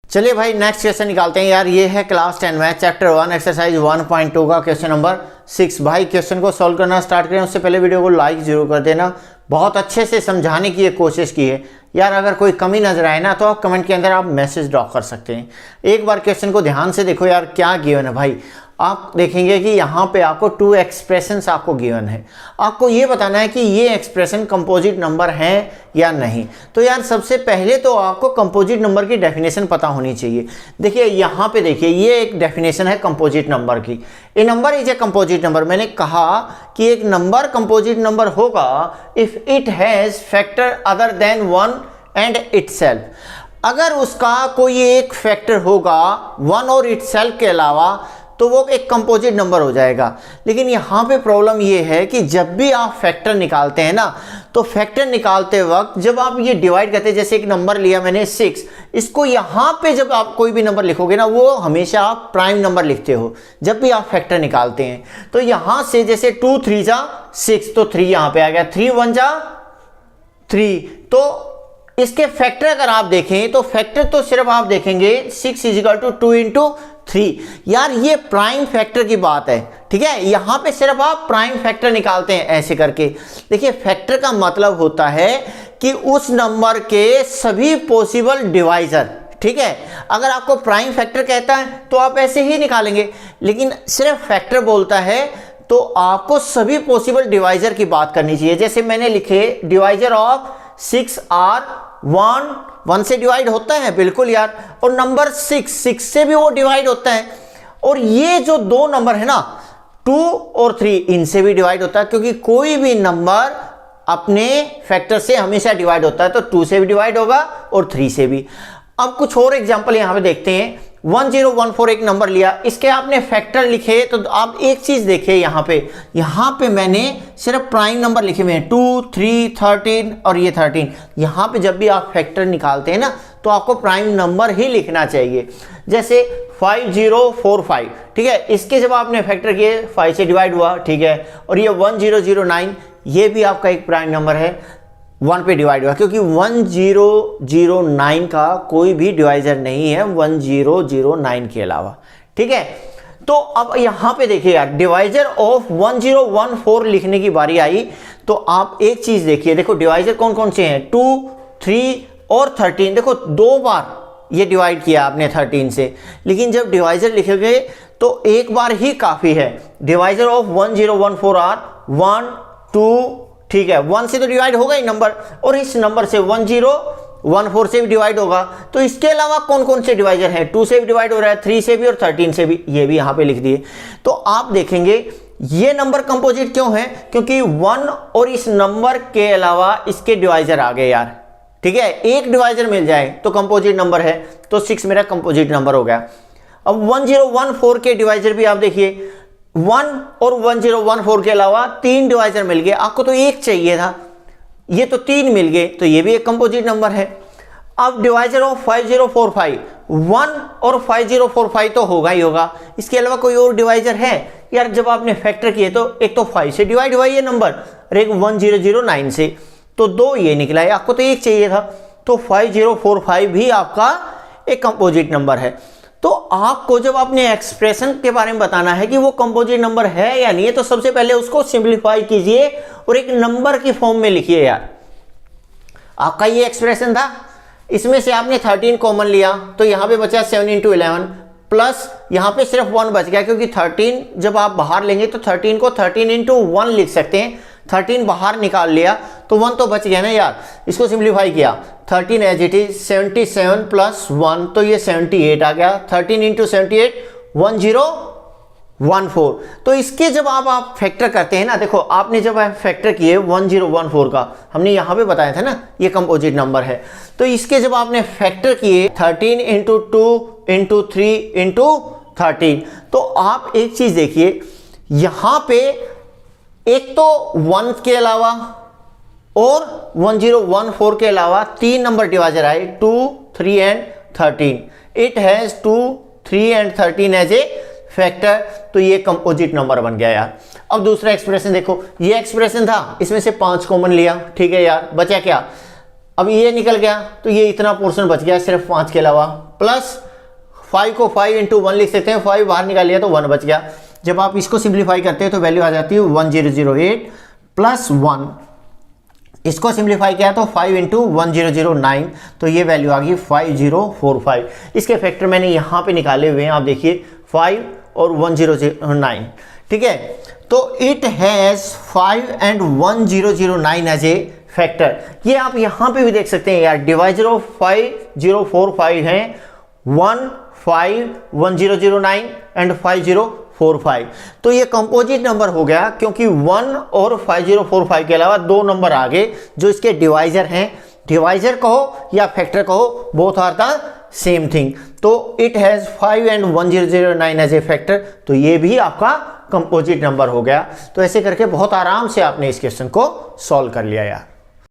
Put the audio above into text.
चलिए भाई next question निकालते हैं यार। ये है क्लास 10 मैथ चैप्टर 1 एक्सरसाइज 1.2 का क्वेश्चन नंबर 6। भाई क्वेश्चन को सॉल्व करना स्टार्ट करें उससे पहले वीडियो को लाइक जरूर कर देना। बहुत अच्छे से समझाने की कोशिश की है यार। अगर कोई कमी नजर आए ना तो आप कमेंट के अंदर आप मैसेज ड्रॉप कर सकते हैं। एक बार क्वेश्चन को ध्यान से देखो यार, क्या गिवन है भाई। आप देखेंगे कि यहाँ पे आपको 2 एक्सप्रेशंस आपको गिवन है। आपको ये बताना है कि ये एक्सप्रेशन कंपोजिट नंबर है या नहीं। तो यार सबसे पहले तो आपको कंपोजिट नंबर की डेफिनेशन पता होनी चाहिए। देखिए यहाँ पे देखिए, ये एक डेफिनेशन है कंपोजिट नंबर की। A number is a composite number. मैंने कहा कि एक नंबर कंपोजिट नंबर होगा if it has factor other than 1 and itself. अगर उसका कोई एक फैक्टर होगा 1 और इटसेल्फ के अलावा तो वो एक कंपोजिट नंबर हो जाएगा। लेकिन यहाँ पे प्रॉब्लम ये है कि जब भी आप फैक्टर निकालते हैं ना, तो फैक्टर निकालते वक्त जब आप ये डिवाइड करते हैं, जैसे एक नंबर लिया मैंने 6, इसको यहाँ पे जब आप कोई भी नंबर लिखोगे ना, वो हमेशा आप प्राइम नंबर लिखते हो जब भी आप फैक्टर निकालते हैं। तो यहाँ से जैसे 2 3 जा 6, तो 3 यहाँ पे आ गया, 3 1 जा 3। तो इसके फैक्टर अगर आप देखें तो फैक्टर तो सिर्फ आप देखेंगे 6 = 2 × 3। यार ये प्राइम फैक्टर की बात है, ठीक है। यहां पे सिर्फ आप प्राइम फैक्टर निकालते हैं ऐसे करके। देखिए फैक्टर का मतलब होता है कि उस नंबर के सभी पॉसिबल डिवाइजर, ठीक है। अगर आपको प्राइम फैक्टर कहता है तो आप ऐसे ही निकालेंगे, लेकिन सिर्फ फैक्टर बोलता है तो आपको सभी पॉसिबल डिवाइजर की बात करनी चाहिए। जैसे मैंने लिखे डिवाइजर ऑफ 6 आर 1 से डिवाइड होता है, बिल्कुल यार। और नंबर 6 से भी वो डिवाइड होता है। और ये जो 2 नंबर है ना 2 और 3, इनसे भी डिवाइड होता है, क्योंकि कोई भी नंबर अपने फैक्टर से हमेशा डिवाइड होता है। तो 2 से भी डिवाइड होगा और 3 से भी। अब कुछ और एग्जांपल यहां पे देखते हैं। 1014 एक नंबर लिया, इसके आपने फैक्टर लिखे, तो आप एक चीज देखिए यहाँ पे मैंने सिर्फ प्राइम नंबर लिखे हुए हैं 2 3 13 और ये 13। यहाँ पे जब भी आप फैक्टर निकालते हैं ना तो आपको प्राइम नंबर ही लिखना चाहिए। जैसे 5045, ठीक है, इसके जब आपने फैक्टर किए 5 से डिवाइड हुआ, ठीक है। और ये 1009, ये भी आपका एक प्राइम नंबर है, 1 पे डिवाइड हुआ, क्योंकि 1009 का कोई भी डिवाइजर नहीं है 1009 के अलावा, ठीक है। तो अब यहां पे देखिए यार, डिवाइजर ऑफ 1014 लिखने की बारी आई तो आप एक चीज देखिए। देखो डिवाइजर कौन कौन से हैं, 2 3 और 13। देखो 2 बार ये डिवाइड किया आपने 13 से, लेकिन जब डिवाइजर लिखोगे तो एक बार ही काफी है। डिवाइजर ऑफ 1014 आर 1 2, ठीक है। 1 से तो डिवाइड होगा ही नंबर, और इस नंबर से 1014 से भी डिवाइड होगा। तो इसके अलावा कौन कौन से डिवाइजर हैं, 2 से भी डिवाइड हो रहा है, 3 से भी और 13 से भी, ये भी यहाँ पे लिख दिए। तो आप देखेंगे ये नंबर कंपोजिट क्यों है, क्योंकि 1 और इस नंबर के अलावा इसके डिवाइजर आ गए यार, ठीक है। एक डिवाइजर मिल जाए तो कंपोजिट नंबर है, तो 6 मेरा कंपोजिट नंबर हो गया। अब 1014 के डिवाइजर भी आप देखिए, 1 और 1014 के अलावा 3 डिवाइजर मिल गए। आपको तो एक चाहिए था, ये तो 3 मिल गए, तो ये भी एक कंपोजिट नंबर है। अब डिवाइजर ऑफ 5045, 1 और 5045 तो होगा ही होगा, इसके अलावा कोई और डिवाइजर है यार। जब आपने फैक्टर किए तो एक तो 5 से डिवाइड हुआ ये नंबर और एक 1009 से, तो 2 ये निकला है। आपको तो एक चाहिए था, तो 5045 भी आपका एक कंपोजिट नंबर है। तो आपको जब आपने एक्सप्रेशन के बारे में बताना है कि वो कंपोजिट नंबर है या नहीं है, तो सबसे पहले उसको सिंपलीफाई कीजिए और एक नंबर की फॉर्म में लिखिए यार। आपका ये एक्सप्रेशन था, इसमें से आपने 13 कॉमन लिया, तो यहां पे बचा 7 × 11 प्लस यहां पे सिर्फ 1 बच गया, क्योंकि 13 जब आप बाहर लेंगे तो 13 को 13 × 1 लिख सकते हैं। 13 बाहर निकाल लिया तो 1 तो बच गया ना यार। इसको सिंपलीफाई किया, 13 एज इट इज 77 + 1, तो ये 78 आ गया। 13 × 78 1014। तो इसके जब आप फैक्टर करते हैं ना, देखो आपने जब फैक्टर किए 1014 का, हमने यहाँ पे बताया था ना ये कंपोजिट नंबर है। तो इसके जब आपने फैक्टर किए 13 × 2 × 3 × 13, तो आप एक चीज देखिए यहाँ पे, एक तो 1 के अलावा और 1014 के अलावा 3 नंबर डिवाइजर आए, 2 3 and 13। It has 2 3 and 13 as a factor, तो ये कंपोजिट नंबर बन गया यार। अब दूसरा एक्सप्रेशन देखो, ये एक्सप्रेशन था, इसमें से 5 कॉमन लिया, ठीक है यार, बचा क्या, अब ये निकल गया, तो ये इतना पोर्शन बच गया सिर्फ 5 के अलावा, प्लस 5 को 5 इंटू 1 लिख सकते हैं, 5 बाहर निकाल लिया तो 1 बच गया। जब आप इसको सिंप्लीफाई करते हैं तो वैल्यू आ जाती है 1008 प्लस 1, इसको सिंप्लीफाई किया तो 5 इंटू 1009, तो ये वैल्यू आ गई 5045। इसके फैक्टर मैंने यहाँ पे निकाले हुए हैं, आप देखिए 5 और 1009, ठीक है। तो it has 5 and 1009 as a factor. ये आप यहाँ पे भी देख सकते हैं यार, डिवाइजर ऑफ 5045 हैं 1, 5, 1009 एंड 5045। तो ये कंपोजिट नंबर हो गया, क्योंकि 1 और 5045 के अलावा 2 नंबर आगे जो इसके डिवाइजर हैं, डिवाइजर कहो या फैक्टर कहो, both are the same thing. तो it has 5 and 1009 as a factor, तो ये भी आपका कंपोजिट नंबर हो गया। तो ऐसे करके बहुत आराम से आपने इस क्वेश्चन को सॉल्व कर लिया यार।